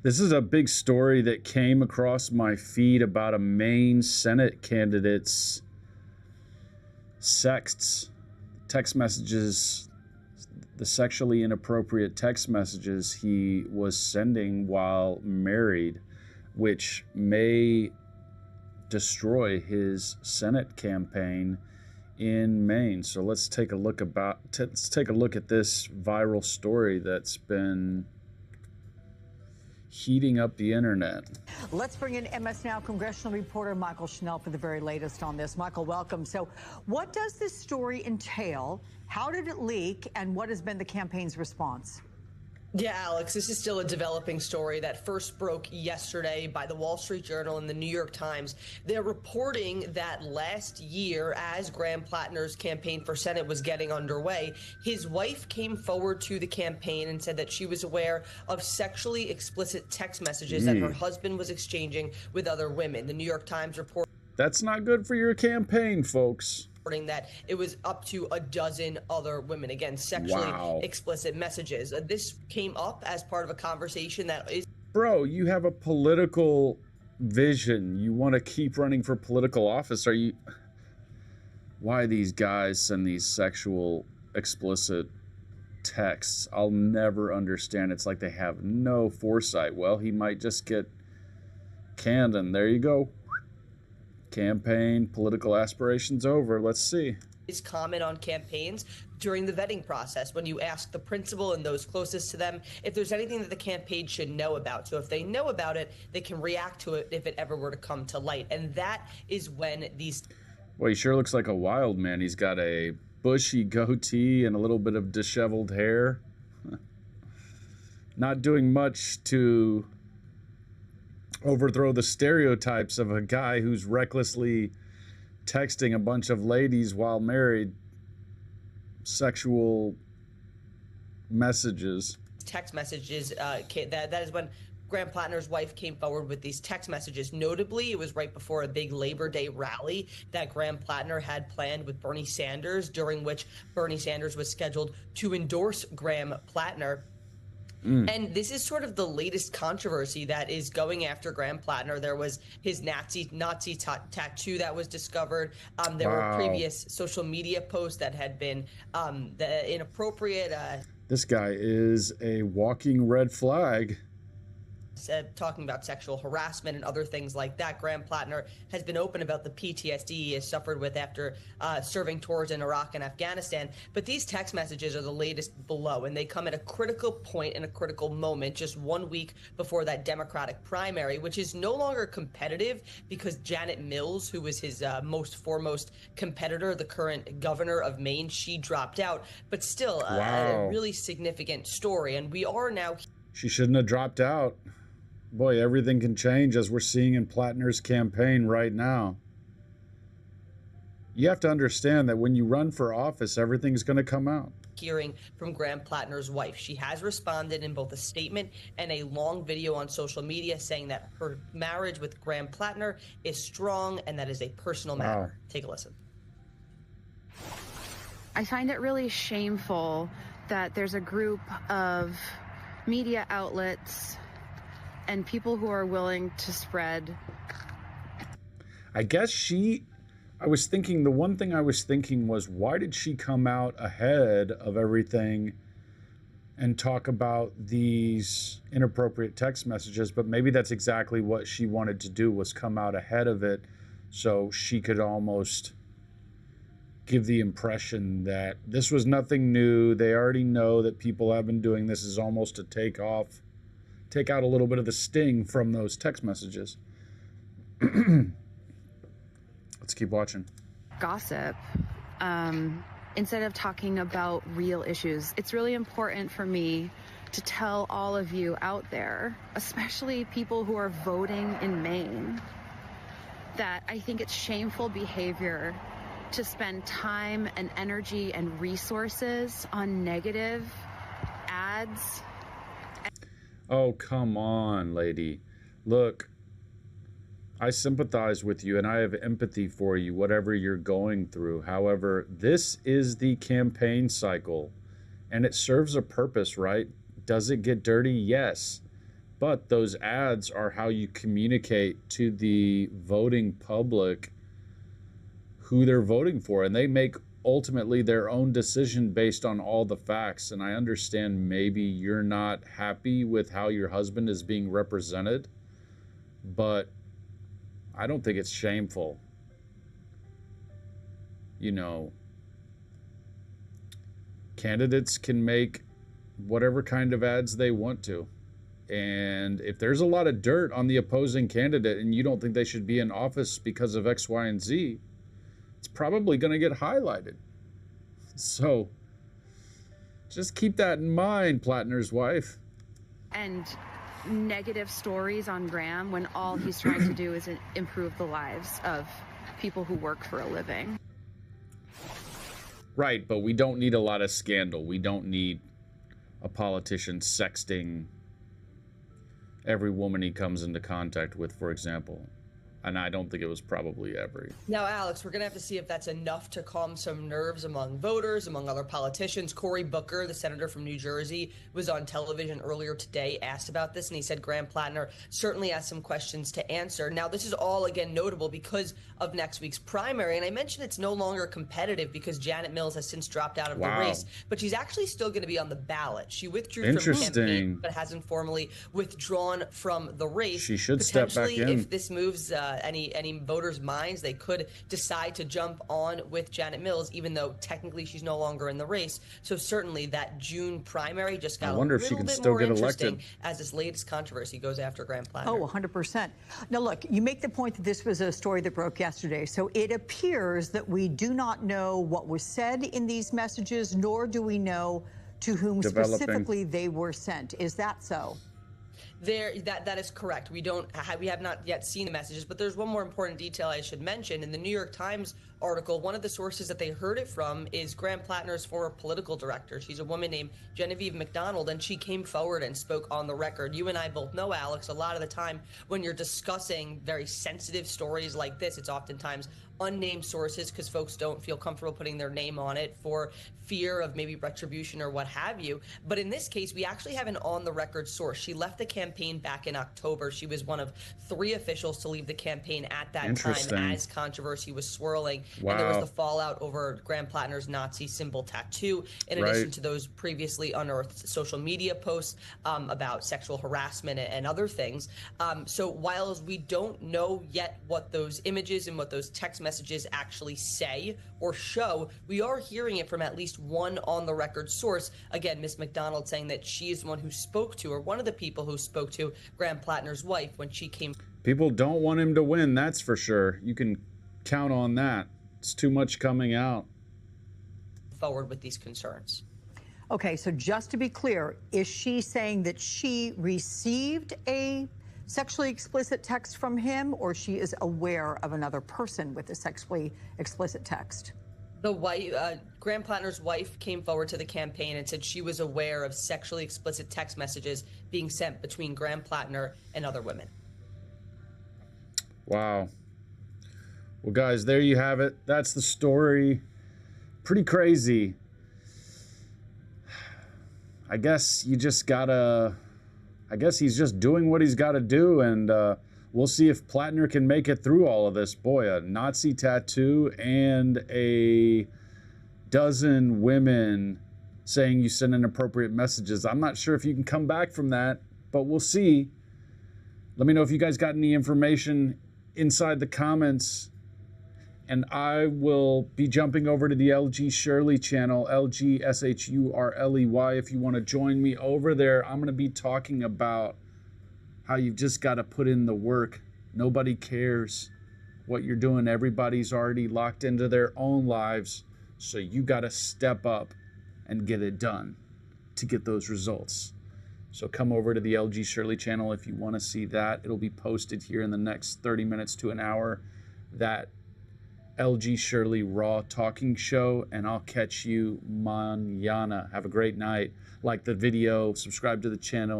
This is a big story that came across my feed about a Maine Senate candidate's text messages, the sexually inappropriate text messages he was sending while married, which may destroy his Senate campaign in Maine. So let's take a look at this viral story that's been heating up the internet. Let's bring in MS Now congressional reporter Michael Schnell for the very latest on this. Michael, welcome. So what does this story entail? How did it leak? And what has been the campaign's response? Yeah, Alex, this is still a developing story that first broke yesterday by the Wall Street Journal and the New York Times. They're reporting that last year, as Graham Platner's campaign for Senate was getting underway, his wife came forward to the campaign and said that she was aware of sexually explicit text messages that her husband was exchanging with other women. The New York Times reported That's not good for your campaign, folks. That it was up to a dozen other women, again, sexually explicit messages. This came up as part of a conversation that is... Bro, you have a political vision. You want to keep running for political office. Why these guys send these sexual explicit texts? I'll never understand. It's like they have no foresight. Well, he might just get canned, and there you go. Campaign, political aspirations over. Let's see. His comment on campaigns during the vetting process when you ask the principal and those closest to them if there's anything that the campaign should know about. So if they know about it, they can react to it if it ever were to come to light. And that is when these... Well, he sure looks like a wild man. He's got a bushy goatee and a little bit of disheveled hair. Not doing much to overthrow the stereotypes of a guy who's recklessly texting a bunch of ladies while married sexual messages. Text messages, that is when Graham Platner's wife came forward with these text messages. Notably, it was right before a big Labor Day rally that Graham Platner had planned with Bernie Sanders, during which Bernie Sanders was scheduled to endorse Graham Platner. And this is sort of the latest controversy that is going after Graham Platner. There was his Nazi tattoo that was discovered. There were previous social media posts that had been inappropriate. This guy is a walking red flag. Talking about sexual harassment and other things like that. Graham Platner has been open about the PTSD he has suffered with after serving tours in Iraq and Afghanistan. But these text messages are the latest below, and they come at a critical point and a critical moment, just 1 week before that Democratic primary, which is no longer competitive because Janet Mills, who was his most foremost competitor, the current governor of Maine, she dropped out. But still, a really significant story. And we are now... She shouldn't have dropped out. Boy, everything can change, as we're seeing in Platner's campaign right now. You have to understand that when you run for office, everything's going to come out. Hearing from Graham Platner's wife. She has responded in both a statement and a long video on social media saying that her marriage with Graham Platner is strong and that is a personal matter. Take a listen. I find it really shameful that there's a group of media outlets and people who are willing to spread. I guess I was thinking, the one thing I was thinking was, why did she come out ahead of everything and talk about these inappropriate text messages? But maybe that's exactly what she wanted to do, was come out ahead of it so she could almost give the impression that this was nothing new. They already know that people have been doing this, is almost to take out a little bit of the sting from those text messages. Let's keep watching. Gossip. Instead of talking about real issues, it's really important for me to tell all of you out there, especially people who are voting in Maine, that I think it's shameful behavior to spend time and energy and resources on negative ads. Oh, come on, lady. Look, I sympathize with you and I have empathy for you, whatever you're going through. However, this is the campaign cycle and it serves a purpose, right? Does it get dirty? Yes. but those ads are how you communicate to the voting public who they're voting for, and they make ultimately their own decision based on all the facts. And I understand maybe you're not happy with how your husband is being represented, but I don't think it's shameful. You know, candidates can make whatever kind of ads they want to. And if there's a lot of dirt on the opposing candidate and you don't think they should be in office because of X, Y, and Z, it's probably going to get highlighted. So just keep that in mind, Platner's wife. And negative stories on Graham when all he's trying to do is improve the lives of people who work for a living. Right, but we don't need a lot of scandal. We don't need a politician sexting every woman he comes into contact with, for example. And I don't think it was probably every. Now, Alex, we're going to have to see if that's enough to calm some nerves among voters, among other politicians. Cory Booker, the senator from New Jersey, was on television earlier today, asked about this, and he said Graham Platner certainly has some questions to answer. Now, this is all, again, notable because of next week's primary. And I mentioned it's no longer competitive because Janet Mills has since dropped out of the race, but she's actually still going to be on the ballot. She withdrew from the campaign, but hasn't formally withdrawn from the race. She should step back in. If this moves any voters' minds, they could decide to jump on with Janet Mills, even though technically she's no longer in the race. So certainly that June primary just got a little bit more interesting as this latest controversy goes after Graham Platner. Oh, 100%. Now, look, you make the point that this was a story that broke yesterday. So it appears that we do not know what was said in these messages, nor do we know to whom specifically they were sent. Is that so? That is correct. We have not yet seen the messages, but there's one more important detail I should mention. In the New York Times article, one of the sources that they heard it from is Graham Platner's former political director. She's a woman named Genevieve McDonald, and she came forward and spoke on the record. You and I both know, Alex, a lot of the time when you're discussing very sensitive stories like this, it's oftentimes unnamed sources because folks don't feel comfortable putting their name on it for fear of maybe retribution or what have you. But in this case, we actually have an on-the-record source. She left the campaign back in October. She was one of 3 officials to leave the campaign at that time as controversy was swirling. Wow. And there was the fallout over Graham Platner's Nazi symbol tattoo, in addition to those previously unearthed social media posts about sexual harassment and other things. So while we don't know yet what those images and what those text messages actually say or show, we are hearing it from at least one on-the-record source. Again, Miss McDonald saying that she is the one who spoke to, or one of the people who spoke to, Graham Platner's wife when she came. People don't want him to win, that's for sure. You can count on that. It's too much coming out. Forward with these concerns. Okay, so just to be clear, is she saying that she received a sexually explicit text from him, or she is aware of another person with a sexually explicit text? The wife, Graham Platner's wife, came forward to the campaign and said she was aware of sexually explicit text messages being sent between Graham Platner and other women. Wow. Well, guys, there you have it. That's the story. Pretty crazy. I guess you just gotta... I guess he's just doing what he's got to do, and we'll see if Platner can make it through all of this. Boy, a Nazi tattoo and a dozen women saying you send inappropriate messages. I'm not sure if you can come back from that, but we'll see. Let me know if you guys got any information inside the comments, and I will be jumping over to the LG Shirley channel, LGSHURLEY. If you want to join me over there, I'm going to be talking about how you've just got to put in the work. Nobody cares what you're doing. Everybody's already locked into their own lives, so you got to step up and get it done to get those results. So come over to the LG Shirley channel if you want to see that. It'll be posted here in the next 30 minutes to an hour. That LG Shirley Raw Talking Show, and I'll catch you mañana. Have a great night. Like the video, subscribe to the channel.